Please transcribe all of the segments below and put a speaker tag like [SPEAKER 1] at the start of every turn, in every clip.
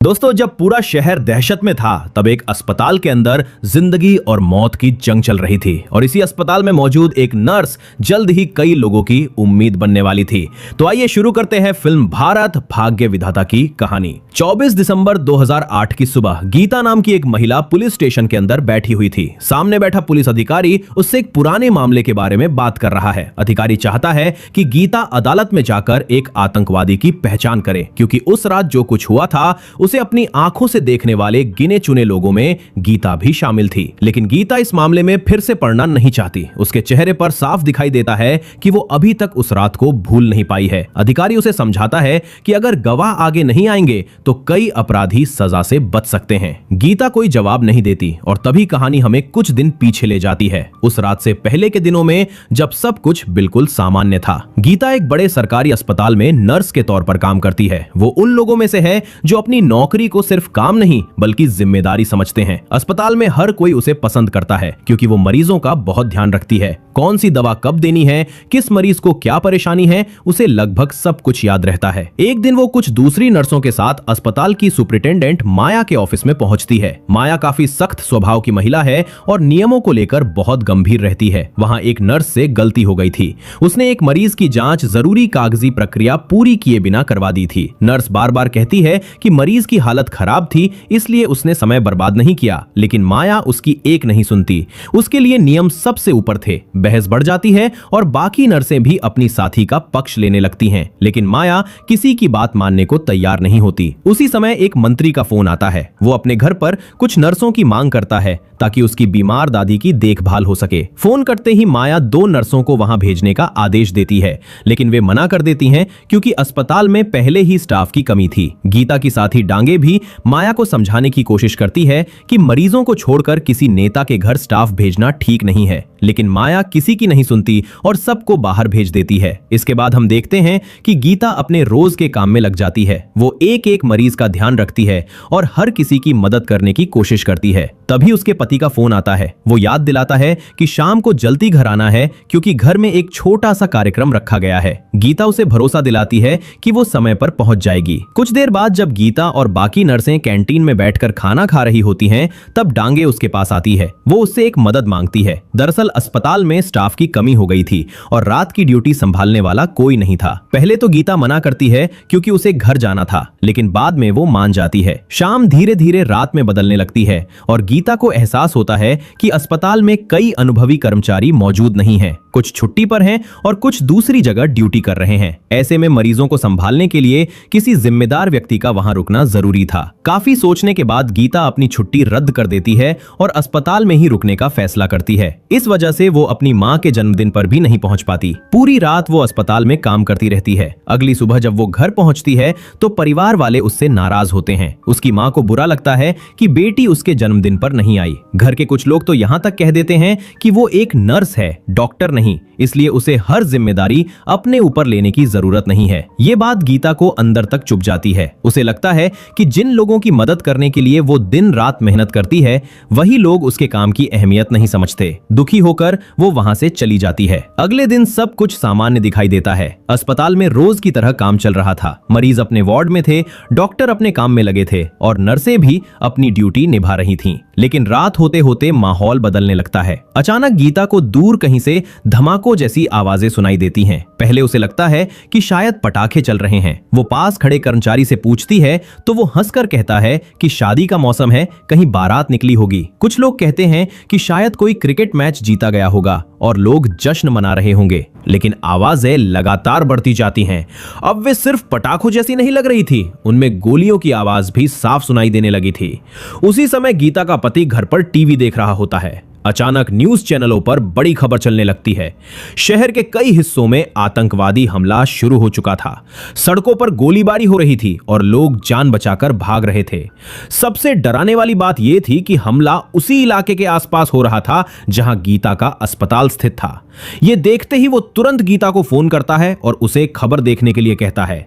[SPEAKER 1] दोस्तों, जब पूरा शहर दहशत में था तब एक अस्पताल के अंदर जिंदगी और मौत की जंग चल रही थी और इसी अस्पताल में मौजूद एक नर्स जल्द ही कई लोगों की उम्मीद बनने वाली थी। तो आइए शुरू करते हैं फिल्म भारत भाग्य विधाता की कहानी। 24 दिसंबर 2008 की सुबह गीता नाम की एक महिला पुलिस स्टेशन के अंदर बैठी हुई थी। सामने बैठा पुलिस अधिकारी उससे एक पुराने मामले के बारे में बात कर रहा है। अधिकारी चाहता है कि गीता अदालत में जाकर एक आतंकवादी की पहचान करे, क्योंकि उस रात जो कुछ हुआ था उसे अपनी आंखों से देखने वाले गिने चुने लोगों में गीता भी शामिल थी। लेकिन गीता इस मामले में फिर से पड़ना नहीं चाहती। उसके चेहरे पर साफ दिखाई देता है कि वो अभी तक उस रात को भूल नहीं पाई है। अधिकारी उसे समझाता है कि अगर गवाह आगे नहीं आएंगे तो कई अपराधी सजा से बच सकते हैं। गीता कोई जवाब नहीं देती और तभी कहानी हमें कुछ दिन पीछे ले जाती है, उस रात से पहले के दिनों में जब सब कुछ बिल्कुल सामान्य था। गीता एक बड़े सरकारी अस्पताल में नर्स के तौर पर काम करती है। वो उन लोगों में से है जो अपनी नौकरी को सिर्फ काम नहीं बल्कि जिम्मेदारी समझते हैं। अस्पताल में हर कोई उसे पसंद करता है क्योंकि वो मरीजों का बहुत ध्यान रखती है। कौन सी दवा कब देनी है, किस मरीज को क्या परेशानी है, उसे लगभग सब कुछ याद रहता है। एक दिन वो कुछ दूसरी नर्सों के साथ अस्पताल की सुपरिटेंडेंट माया के ऑफिस में पहुंचती है। माया काफी सख्त स्वभाव की महिला है और नियमों को लेकर बहुत गंभीर रहती है। वहां एक नर्स से गलती हो गई थी। उसने एक मरीज की जांच जरूरी कागजी प्रक्रिया पूरी किए बिना करवा दी थी। नर्स बार बार कहती है कि मरीज की हालत खराब थी, इसलिए उसने समय बर्बाद नहीं किया, लेकिन माया उसकी एक नहीं सुनती। उसके लिए नियम सबसे ऊपर थे। बहस बढ़ जाती है और बाकी नर्सें भी अपनी साथी का पक्ष लेने लगती हैं, लेकिन माया किसी की बात मानने को तैयार नहीं होती। उसी समय एक मंत्री का फोन आता है। वो अपने घर पर कुछ नर्सों की मांग करता है ताकि उसकी बीमार दादी की देखभाल हो सके। फोन करते ही माया 2 नर्सों को वहां भेजने का आदेश देती है, लेकिन वे मना कर देती हैं क्योंकि अस्पताल में पहले ही स्टाफ की कमी थी। गीता की साथी डांगे भी माया को समझाने की कोशिश करती है कि मरीजों को छोड़कर किसी नेता के घर स्टाफ भेजना ठीक नहीं है, लेकिन माया किसी की नहीं सुनती और सबको बाहर भेज देती है। इसके बाद हम देखते हैं कि गीता अपने रोज के काम में लग जाती है। वो एक एक मरीज का ध्यान रखती है और हर किसी की मदद करने की कोशिश करती है। तभी उसके पति का फोन आता है। वो याद दिलाता है कि शाम को जल्दी घर आना है क्योंकि घर में एक छोटा सा कार्यक्रम रखा गया है। गीता उसे भरोसा दिलाती है कि वो समय पर पहुंच जाएगी। कुछ देर बाद जब गीता और बाकी नर्सें कैंटीन में बैठकर खाना खा रही होती हैं, तब डांगे उसके पास आती है। वो उससे एक मदद मांगती है। दरअसल अस्पताल में स्टाफ की कमी हो गई थी और रात की ड्यूटी संभालने वाला कोई नहीं था। पहले तो गीता मना करती है क्योंकि उसे घर जाना था, लेकिन बाद में वो मान जाती है। शाम धीरे धीरे रात में बदलने लगती है और गीता को एहसास होता है कि अस्पताल में कई अनुभवी कर्मचारी मौजूद नहीं हैं। कुछ छुट्टी पर हैं और कुछ दूसरी जगह ड्यूटी कर रहे हैं। ऐसे में मरीजों को संभालने के लिए किसी जिम्मेदार व्यक्ति का वहां रुकना जरूरी था। काफी सोचने के बाद गीता अपनी छुट्टी रद्द कर देती है और अस्पताल में ही रुकने का फैसला करती है। इस वजह से वो अपनी मां के जन्मदिन पर भी नहीं पहुंच पाती। पूरी रात वो अस्पताल में काम करती रहती है। अगली सुबह जब वो घर पहुंचती है तो परिवार वाले उससे नाराज होते हैं। उसकी मां को बुरा लगता है कि बेटी उसके जन्मदिन पर नहीं आई। घर के कुछ लोग तो यहाँ तक कह देते हैं कि वो एक नर्स है, डॉक्टर नहीं, इसलिए उसे हर जिम्मेदारी अपने ऊपर लेने की जरूरत नहीं है। ये बात गीता को अंदर तक चुभ जाती है। उसे लगता है कि जिन लोगों की मदद करने के लिए वो दिन रात मेहनत करती है, वही लोग उसके काम की अहमियत नहीं समझते। दुखी होकर वो वहां से चली जाती है। अगले दिन सब कुछ सामान्य दिखाई देता है। अस्पताल में रोज की तरह काम चल रहा था। मरीज अपने वार्ड में थे, डॉक्टर अपने काम में लगे थे और नर्सें भी अपनी ड्यूटी निभा रही थीं। लेकिन रात होते होते माहौल बदलने लगता है। अचानक गीता को दूर कहीं से धमाकों जैसी आवाजें सुनाई देती हैं। पहले उसे लगता है कि शायद पटाखे चल रहे हैं। वो पास खड़े कर्मचारी से पूछती है तो वो हंसकर कहता है कि शादी का मौसम है, कहीं बारात निकली होगी। कुछ लोग कहते हैं कि शायद कोई क्रिकेट मैच जीता गया होगा और लोग जश्न मना रहे होंगे। लेकिन आवाजें लगातार बढ़ती जाती हैं। अब वे सिर्फ पटाखों जैसी नहीं लग रही थी, उनमें गोलियों की आवाज भी साफ सुनाई देने लगी थी। उसी समय गीता का पति घर पर टीवी देख रहा होता है। अचानक न्यूज चैनलों पर बड़ी खबर चलने लगती है। शहर के कई हिस्सों में आतंकवादी हमला शुरू हो चुका था। सड़कों पर गोलीबारी हो रही थी और लोग जान बचाकर भाग रहे थे। सबसे डराने वाली बात यह थी कि हमला उसी इलाके के आसपास हो रहा था जहां गीता का अस्पताल स्थित था। यह देखते ही वो तुरंत गीता को फोन करता है और उसे खबर देखने के लिए कहता है।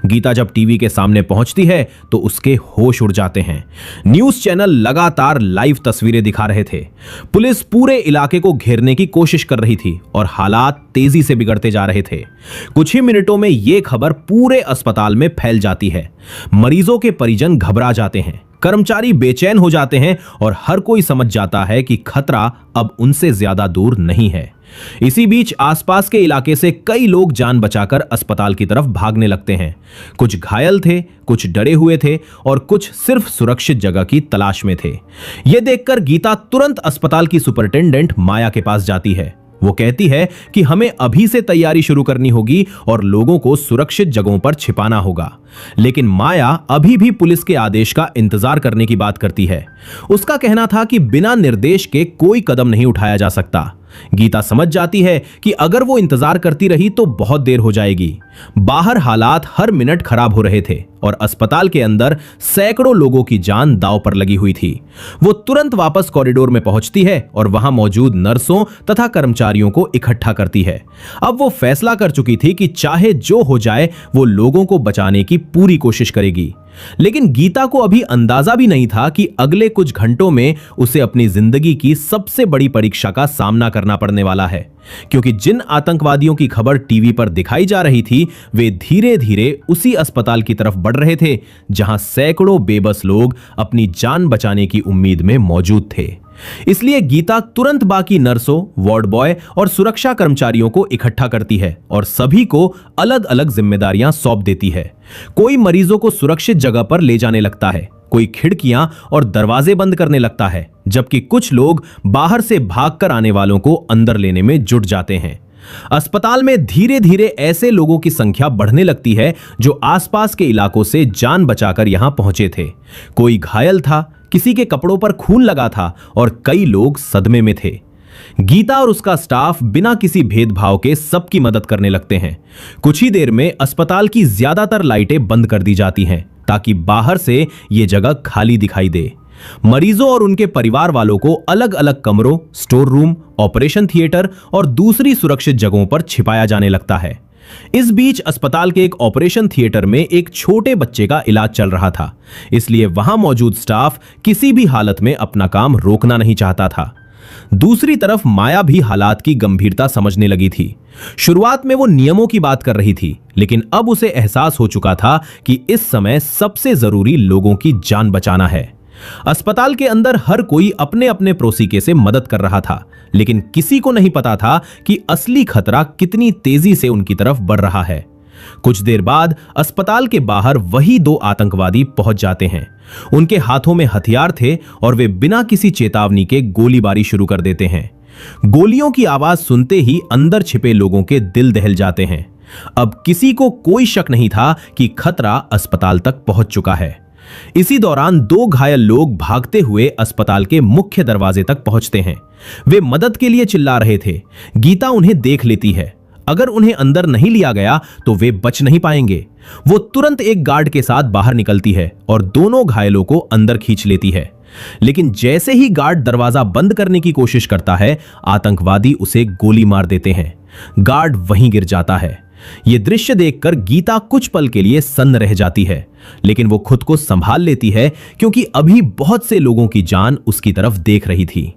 [SPEAKER 1] गीता जब टीवी के सामने पहुंचती है तो उसके होश उड़ जाते हैं। न्यूज चैनल लगातार लाइव तस्वीरें दिखा रहे थे। पुलिस पूरे इलाके को घेरने की कोशिश कर रही थी और हालात तेजी से बिगड़ते जा रहे थे। कुछ ही मिनटों में यह खबर पूरे अस्पताल में फैल जाती है। मरीजों के परिजन घबरा जाते हैं, कर्मचारी बेचैन हो जाते हैं और हर कोई समझ जाता है कि खतरा अब उनसे ज्यादा दूर नहीं है। इसी बीच आसपास के इलाके से कई लोग जान बचाकर अस्पताल की तरफ भागने लगते हैं। कुछ घायल थे, कुछ डरे हुए थे और कुछ सिर्फ सुरक्षित जगह की तलाश में थे। यह देखकर गीता तुरंत अस्पताल की सुपरिटेंडेंट माया के पास जाती है। वो कहती है कि हमें अभी से तैयारी शुरू करनी होगी और लोगों को सुरक्षित जगहों पर छिपाना होगा। लेकिन माया अभी भी पुलिस के आदेश का इंतजार करने की बात करती है। उसका कहना था कि बिना निर्देश के कोई कदम नहीं उठाया जा सकता। गीता समझ जाती है कि अगर वो इंतजार करती रही तो बहुत देर हो जाएगी। बाहर हालात हर मिनट खराब हो रहे थे और अस्पताल के अंदर सैकड़ों लोगों की जान दांव पर लगी हुई थी। वो तुरंत वापस कॉरिडोर में पहुंचती है और वहां मौजूद नर्सों तथा कर्मचारियों को इकट्ठा करती है। अब वो फैसला कर चुकी थी कि चाहे जो हो जाए वो लोगों को बचाने की पूरी कोशिश करेगी। लेकिन गीता को अभी अंदाजा भी नहीं था कि अगले कुछ घंटों में उसे अपनी जिंदगी की सबसे बड़ी परीक्षा का सामना करना पड़ने वाला है, क्योंकि जिन आतंकवादियों की खबर टीवी पर दिखाई जा रही थी वे धीरे धीरे उसी अस्पताल की तरफ बढ़ रहे थे जहां सैकड़ों बेबस लोग अपनी जान बचाने की उम्मीद में मौजूद थे। इसलिए गीता तुरंत बाकी नर्सों, वार्ड बॉय और सुरक्षा कर्मचारियों को इकट्ठा करती है और सभी को अलग अलग जिम्मेदारियां सौंप देती है। कोई मरीजों को सुरक्षित जगह पर ले जाने लगता है, कोई खिड़कियां और दरवाजे बंद करने लगता है, जबकि कुछ लोग बाहर से भागकर आने वालों को अंदर लेने में जुट जाते हैं। अस्पताल में धीरे धीरे ऐसे लोगों की संख्या बढ़ने लगती है जो आसपास के इलाकों से जान बचाकर यहां पहुंचे थे। कोई घायल था, किसी के कपड़ों पर खून लगा था और कई लोग सदमे में थे। गीता और उसका स्टाफ बिना किसी भेदभाव के सबकी मदद करने लगते हैं। कुछ ही देर में अस्पताल की ज्यादातर लाइटें बंद कर दी जाती हैं ताकि बाहर से यह जगह खाली दिखाई दे। मरीजों और उनके परिवार वालों को अलग अलग कमरों, स्टोर रूम, ऑपरेशन थिएटर और दूसरी सुरक्षित जगहों पर छिपाया जाने लगता है। इस बीच अस्पताल के एक ऑपरेशन थिएटर में एक छोटे बच्चे का इलाज चल रहा था, इसलिए वहां मौजूद स्टाफ किसी भी हालत में अपना काम रोकना नहीं चाहता था। दूसरी तरफ माया भी हालात की गंभीरता समझने लगी थी। शुरुआत में वो नियमों की बात कर रही थी, लेकिन अब उसे एहसास हो चुका था कि इस समय सबसे जरूरी लोगों की जान बचाना है। अस्पताल के अंदर हर कोई अपने अपने प्रोसीके से मदद कर रहा था, लेकिन किसी को नहीं पता था कि असली खतरा कितनी तेजी से उनकी तरफ बढ़ रहा है। कुछ देर बाद अस्पताल के बाहर वही दो आतंकवादी पहुंच जाते हैं। उनके हाथों में हथियार थे और वे बिना किसी चेतावनी के गोलीबारी शुरू कर देते हैं। गोलियों की आवाज सुनते ही अंदर छिपे लोगों के दिल दहल जाते हैं। अब किसी को कोई शक नहीं था कि खतरा अस्पताल तक पहुंच चुका है। इसी दौरान दो घायल लोग भागते हुए अस्पताल के मुख्य दरवाजे तक पहुंचते हैं। वे मदद के लिए चिल्ला रहे थे। गीता उन्हें देख लेती है। अगर उन्हें अंदर नहीं लिया गया तो वे बच नहीं पाएंगे। वो तुरंत एक गार्ड के साथ बाहर निकलती है और दोनों घायलों को अंदर खींच लेती है। लेकिन जैसे ही गार्ड दरवाजा बंद करने की कोशिश करता है, आतंकवादी उसे गोली मार देते हैं। गार्ड वहीं गिर जाता है। यह दृश्य देखकर गीता कुछ पल के लिए सन्न रह जाती है, लेकिन वो खुद को संभाल लेती है क्योंकि अभी बहुत से लोगों की जान उसकी तरफ देख रही थी।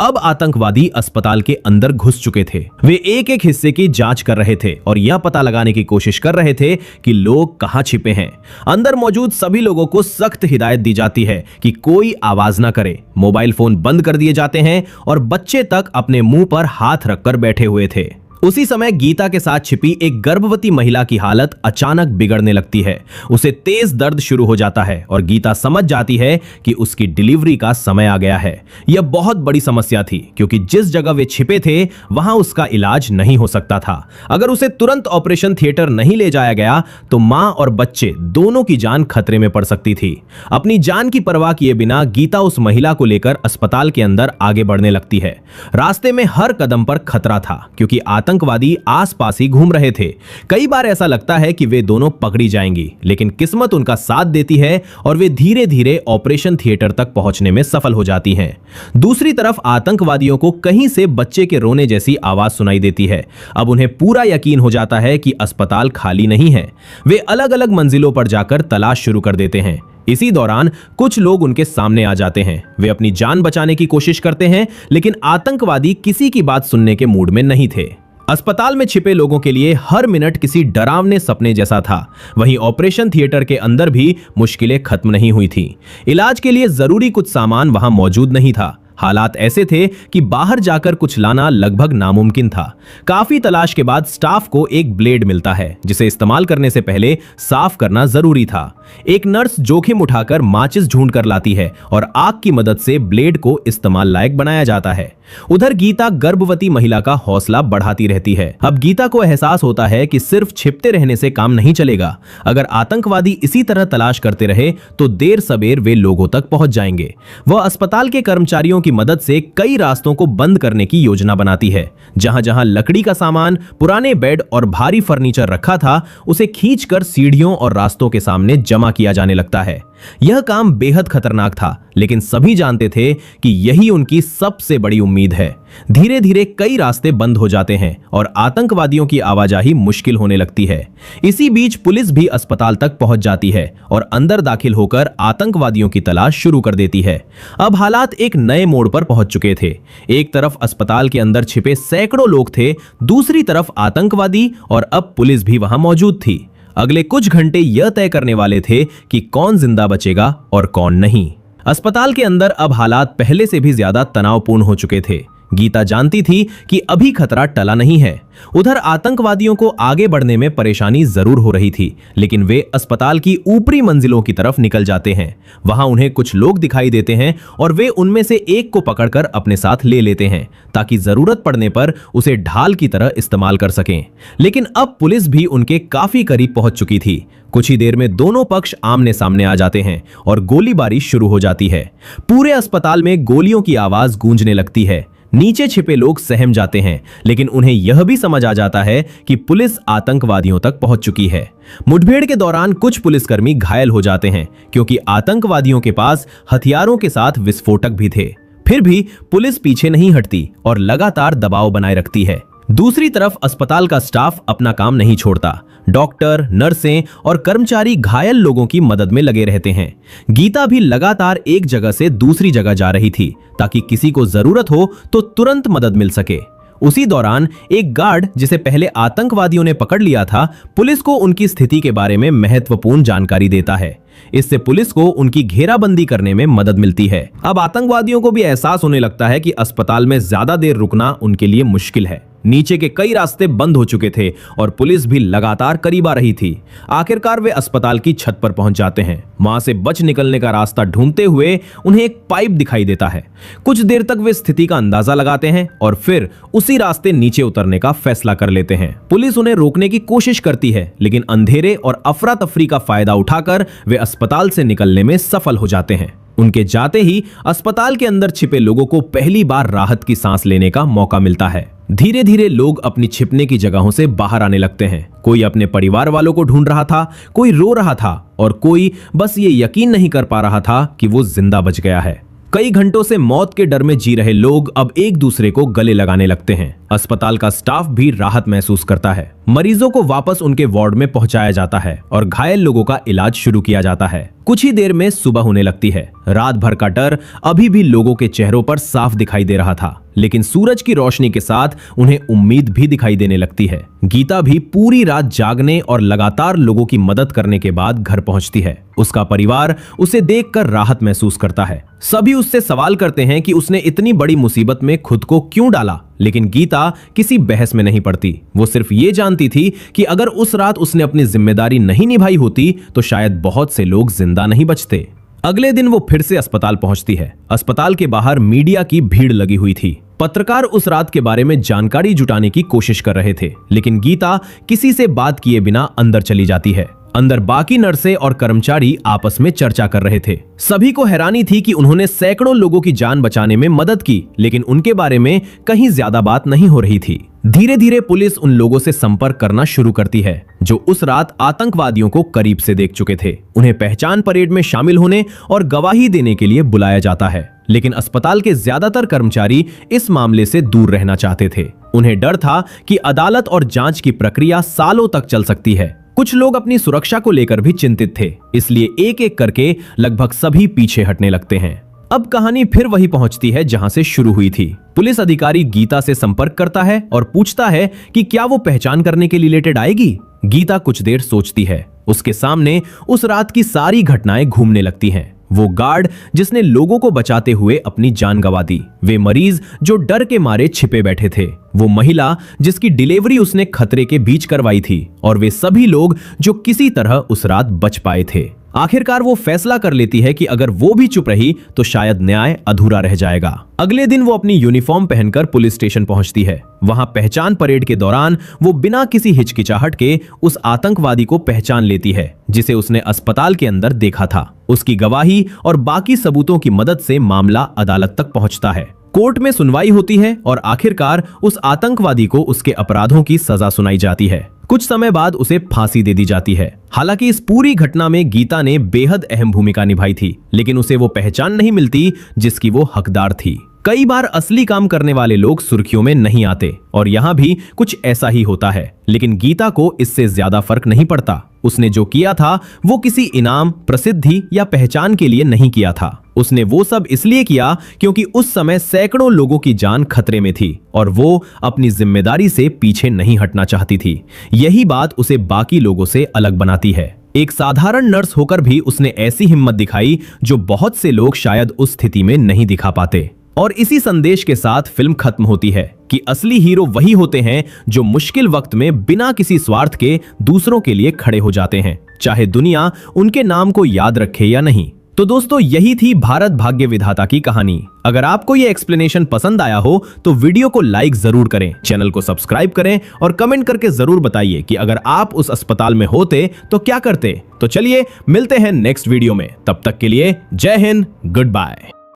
[SPEAKER 1] अब आतंकवादी अस्पताल के अंदर घुस चुके थे। वे एक एक हिस्से की जांच कर रहे थे और यह पता लगाने की कोशिश कर रहे थे कि लोग कहां छिपे हैं। अंदर मौजूद सभी लोगों को सख्त हिदायत दी जाती है कि कोई आवाज ना करे। मोबाइल फोन बंद कर दिए जाते हैं और बच्चे तक अपने मुंह पर हाथ रखकर बैठे हुए थे। उसी समय गीता के साथ छिपी एक गर्भवती महिला की हालत अचानक बिगड़ने लगती है। उसे तेज दर्द शुरू हो जाता है और गीता समझ जाती है कि उसकी डिलीवरी का समय आ गया है। यह बहुत बड़ी समस्या थी क्योंकि जिस जगह वे छिपे थे वहां उसका इलाज नहीं हो सकता था। अगर उसे तुरंत ऑपरेशन थिएटर नहीं ले जाया गया तो मां और बच्चे दोनों की जान खतरे में पड़ सकती थी। अपनी जान की परवाह किए बिना गीता उस महिला को लेकर अस्पताल के अंदर आगे बढ़ने लगती है। रास्ते में हर कदम पर खतरा था क्योंकि आतंकवादी आसपास ही घूम रहे थे। कई बार ऐसा लगता है कि वे दोनों पकड़ी जाएंगी, लेकिन किस्मत उनका साथ देती है और वे धीरे धीरे ऑपरेशन थिएटर तक पहुंचने में सफल हो जाती हैं। दूसरी तरफ आतंकवादियों को कहीं से बच्चे के रोने जैसी आवाज सुनाई देती है। अब उन्हें पूरा यकीन हो जाता है कि अस्पताल खाली नहीं है। वे अलग अलग मंजिलों पर जाकर तलाश शुरू कर देते हैं। इसी दौरान कुछ लोग उनके सामने आ जाते हैं। वे अपनी जान बचाने की कोशिश करते हैं, लेकिन आतंकवादी किसी की बात सुनने के मूड में नहीं थे। अस्पताल में छिपे लोगों के लिए हर मिनट किसी डरावने सपने जैसा था। वहीं ऑपरेशन थिएटर के अंदर भी मुश्किलें खत्म नहीं हुई थी। इलाज के लिए जरूरी कुछ सामान वहां मौजूद नहीं था। हालात ऐसे थे कि बाहर जाकर कुछ लाना लगभग नामुमकिन था। काफी तलाश के बाद स्टाफ को एक ब्लेड मिलता है, जिसे इस्तेमाल करने से पहले साफ करना जरूरी था। एक नर्स जोखिम उठाकर माचिस ढूंढ कर लाती है और आग की मदद से ब्लेड को इस्तेमाल लायक बनाया जाता है। उधर गीता गर्भवती महिला का हौसला बढ़ाती रहती है। अब गीता को एहसास होता है कि सिर्फ छिपते रहने से काम नहीं चलेगा। अगर आतंकवादी इसी तरह तलाश करते रहे तो देर सबेर वे लोगों तक पहुंच जाएंगे। वह अस्पताल के कर्मचारियों की मदद से कई रास्तों को बंद करने की योजना बनाती है। जहां जहां लकड़ी का सामान, पुराने बेड और भारी फर्नीचर रखा था, उसे खींचकर सीढ़ियों और रास्तों के सामने जमा किया जाने लगता है। यह काम बेहद खतरनाक था, लेकिन सभी जानते थे कि यही उनकी सबसे बड़ी उम्मीद है। धीरे धीरे कई रास्ते बंद हो जाते हैं और आतंकवादियों की आवाजाही मुश्किल होने लगती है। इसी बीच पुलिस भी अस्पताल तक पहुंच जाती है और अंदर दाखिल होकर आतंकवादियों की तलाश शुरू कर देती है। अब हालात एक नए मोड़ पर पहुंच चुके थे। एक तरफ अस्पताल के अंदर छिपे सैकड़ों लोग थे, दूसरी तरफ आतंकवादी, और अब पुलिस भी वहां मौजूद थी। अगले कुछ घंटे यह तय करने वाले थे कि कौन जिंदा बचेगा और कौन नहीं। अस्पताल के अंदर अब हालात पहले से भी ज्यादा तनावपूर्ण हो चुके थे। गीता जानती थी कि अभी खतरा टला नहीं है। उधर आतंकवादियों को आगे बढ़ने में परेशानी जरूर हो रही थी, लेकिन वे अस्पताल की ऊपरी मंजिलों की तरफ निकल जाते हैं। वहां उन्हें कुछ लोग दिखाई देते हैं और वे उनमें से एक को पकड़कर अपने साथ ले लेते हैं, ताकि जरूरत पड़ने पर उसे ढाल की तरह इस्तेमाल कर सकें। लेकिन अब पुलिस भी उनके काफी करीब पहुंच चुकी थी। कुछ ही देर में दोनों पक्ष आमने सामने आ जाते हैं और गोलीबारी शुरू हो जाती है। पूरे अस्पताल में गोलियों की आवाज गूंजने लगती है। नीचे छिपे लोग सहम जाते हैं, लेकिन उन्हें यह भी समझ आ जाता है कि पुलिस आतंकवादियों तक पहुंच चुकी है। मुठभेड़ के दौरान कुछ पुलिसकर्मी घायल हो जाते हैं, क्योंकि आतंकवादियों के पास हथियारों के साथ विस्फोटक भी थे। फिर भी पुलिस पीछे नहीं हटती और लगातार दबाव बनाए रखती है। दूसरी तरफ अस्पताल का स्टाफ अपना काम नहीं छोड़ता। डॉक्टर, नर्सें और कर्मचारी घायल लोगों की मदद में लगे रहते हैं। गीता भी लगातार एक जगह से दूसरी जगह जा रही थी, ताकि किसी को जरूरत हो तो तुरंत मदद मिल सके। उसी दौरान एक गार्ड, जिसे पहले आतंकवादियों ने पकड़ लिया था, पुलिस को उनकी स्थिति के बारे में महत्वपूर्ण जानकारी देता है। इससे पुलिस को उनकी घेराबंदी करने में मदद मिलती है। अब आतंकवादियों को भी एहसास होने लगता है कि अस्पताल में ज्यादा देर रुकना उनके लिए मुश्किल है। नीचे के कई रास्ते बंद हो चुके थे और पुलिस भी लगातार करीब आ रही थी। आखिरकार वे अस्पताल की छत पर पहुंच जाते हैं। वहां से बच निकलने का रास्ता ढूंढते हुए उन्हें एक पाइप दिखाई देता है। कुछ देर तक वे स्थिति का अंदाजा लगाते हैं और फिर उसी रास्ते नीचे उतरने का फैसला कर लेते हैं। पुलिस उन्हें रोकने की कोशिश करती है, लेकिन अंधेरे और अफरा तफरी का फायदा उठाकर वे अस्पताल से निकलने में सफल हो जाते हैं। उनके जाते ही अस्पताल के अंदर छिपे लोगों को पहली बार राहत की सांस लेने का मौका मिलता है। धीरे धीरे लोग अपनी छिपने की जगहों से बाहर आने लगते हैं। कोई अपने परिवार वालों को ढूंढ रहा था, कोई रो रहा था और कोई बस ये यकीन नहीं कर पा रहा था कि वो जिंदा बच गया है। कई घंटों से मौत के डर में जी रहे लोग अब एक दूसरे को गले लगाने लगते हैं। अस्पताल का स्टाफ भी राहत महसूस करता है। मरीजों को वापस उनके वार्ड में पहुंचाया जाता है और घायल लोगों का इलाज शुरू किया जाता है। कुछ ही देर में सुबह होने लगती है। रात भर का डर अभी भी लोगों के चेहरों पर साफ दिखाई दे रहा था, लेकिन सूरज की रोशनी के साथ उन्हें उम्मीद भी दिखाई देने लगती है। गीता भी पूरी रात जागने और लगातार लोगों की मदद करने के बाद घर पहुंचती है। उसका परिवार उसे देखकर राहत महसूस करता है। सभी उससे सवाल करते हैं कि उसने इतनी बड़ी मुसीबत में खुद को क्यों डाला, लेकिन गीता किसी बहस में नहीं पड़ती। वो सिर्फ ये जानती थी कि अगर उस रात उसने अपनी जिम्मेदारी नहीं निभाई होती तो शायद बहुत से लोग जिंदा नहीं बचते। अगले दिन वो फिर से अस्पताल पहुंचती है। अस्पताल के बाहर मीडिया की भीड़ लगी हुई थी। पत्रकार उस रात के बारे में जानकारी जुटाने की कोशिश कर रहे थे, लेकिन गीता किसी से बात किए बिना अंदर चली जाती है। अंदर बाकी नर्सें और कर्मचारी आपस में चर्चा कर रहे थे। सभी को हैरानी थी कि उन्होंने सैकड़ों लोगों की जान बचाने में मदद की, लेकिन उनके बारे में कहीं ज्यादा बात नहीं हो रही थी। धीरे धीरे पुलिस उन लोगों से संपर्क करना शुरू करती है जो उस रात आतंकवादियों को करीब से देख चुके थे। उन्हें पहचान परेड में शामिल होने और गवाही देने के लिए बुलाया जाता है, लेकिन अस्पताल के ज्यादातर कर्मचारी इस मामले से दूर रहना चाहते थे। उन्हें डर था कि अदालत और जांच की प्रक्रिया सालों तक चल सकती है। कुछ लोग अपनी सुरक्षा को लेकर भी चिंतित थे, इसलिए एक एक करके लगभग सभी पीछे हटने लगते हैं। अब कहानी फिर वही पहुंचती है जहां से शुरू हुई थी। पुलिस अधिकारी गीता से संपर्क करता है और पूछता है कि क्या वो पहचान करने के रिलेटेड आएगी। गीता कुछ देर सोचती है। उसके सामने उस रात की सारी घटनाएं घूमने लगती हैं। वो गार्ड जिसने लोगों को बचाते हुए अपनी जान गंवा दी, वे मरीज जो डर के मारे छिपे बैठे थे, वो महिला जिसकी डिलीवरी उसने खतरे के बीच करवाई थी, और वे सभी लोग जो किसी तरह उस रात बच पाए थे। आखिरकार वो फैसला कर लेती है कि अगर वो भी चुप रही तो शायद न्याय अधूरा रह जाएगा। अगले दिन वो अपनी यूनिफॉर्म पहनकर पुलिस स्टेशन पहुंचती है। वहां पहचान परेड के दौरान वो बिना किसी हिचकिचाहट के उस आतंकवादी को पहचान लेती है जिसे उसने अस्पताल के अंदर देखा था। उसकी गवाही और बाकी सबूतों की मदद से मामला अदालत तक पहुंचता है। कोर्ट में सुनवाई होती है और आखिरकार उस आतंकवादी को उसके अपराधों की सजा सुनाई जाती है। कुछ समय बाद उसे फांसी दे दी जाती है। हालांकि इस पूरी घटना में गीता ने बेहद अहम भूमिका निभाई थी, लेकिन उसे वो पहचान नहीं मिलती जिसकी वो हकदार थी। कई बार असली काम करने वाले लोग सुर्खियों में नहीं आते, और यहाँ भी कुछ ऐसा ही होता है, लेकिन गीता को इससे ज्यादा फर्क नहीं पड़ता। उसने जो किया था वो किसी इनाम, प्रसिद्धि या पहचान के लिए नहीं किया था। उसने वो सब इसलिए किया क्योंकि उस समय सैकड़ों लोगों की जान खतरे में थी और वो अपनी जिम्मेदारी से पीछे नहीं हटना चाहती थी। यही बात उसे बाकी लोगों से अलग बनाती है। एक साधारण नर्स होकर भी उसने ऐसी हिम्मत दिखाई जो बहुत से लोग शायद उस स्थिति में नहीं दिखा पाते। और इसी संदेश के साथ फिल्म खत्म होती है कि असली हीरो वही होते हैं जो मुश्किल वक्त में बिना किसी स्वार्थ के दूसरों के लिए खड़े हो जाते हैं, चाहे दुनिया उनके नाम को याद रखे या नहीं। तो दोस्तों, यही थी भारत भाग्य विधाता की कहानी। अगर आपको ये एक्सप्लेनेशन पसंद आया हो तो वीडियो को लाइक जरूर करें, चैनल को सब्सक्राइब करें और कमेंट करके जरूर बताइए कि अगर आप उस अस्पताल में होते तो क्या करते। तो चलिए मिलते हैं नेक्स्ट वीडियो में, तब तक के लिए जय हिंद, गुड बाय।